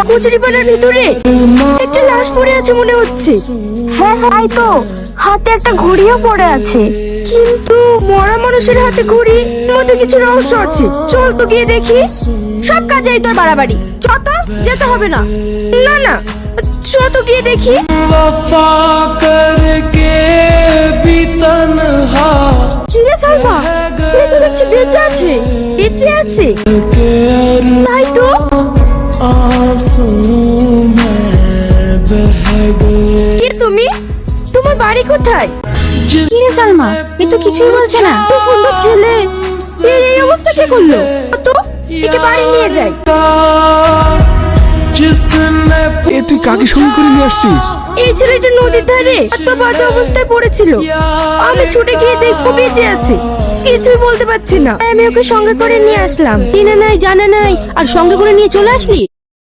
কচুরিপানার ভিতরে একটা লাশ পড়ে আছে মনে হচ্ছে। হ্যাঁ তাই তো, হাতে একটা ঘড়িও পড়ে আছে। কিন্তু মরা মানুষের হাতে ঘড়ি, মধ্যে কিছু রহস্য আছে। চল তো গিয়ে দেখি। সব কাজেই তোর বাড়াবাড়ি, চল তো, যেতে হবে না। না না, চল তো গিয়ে দেখি। কি রে সালমা, এ তো দেখছি বেঁচে আছে। বেঁচে আছে তাই তো। কে তুমি? তোমার বাড়ি কোথায়? কি রে সালমা, এ তো কিছুই বলছে না। এত সুন্দর ছেলে, এর এই অবস্থা কে করলো? তো একে বাড়ি নিয়ে যাই। এ তুই কাকে সঙ্গে করে নিয়ে আসছিস? এই ছেলেটা নদীর ধারে একটা বাজে অবস্থায় পড়েছিল। আমি ছুটে গিয়ে দেখবো বেঁচে আছে। কিছুই বলতে পারছি না, আমি ওকে সঙ্গে করে নিয়ে আসলাম। চিনা নাই জানা নাই আর সঙ্গে করে নিয়ে চলে আসলি?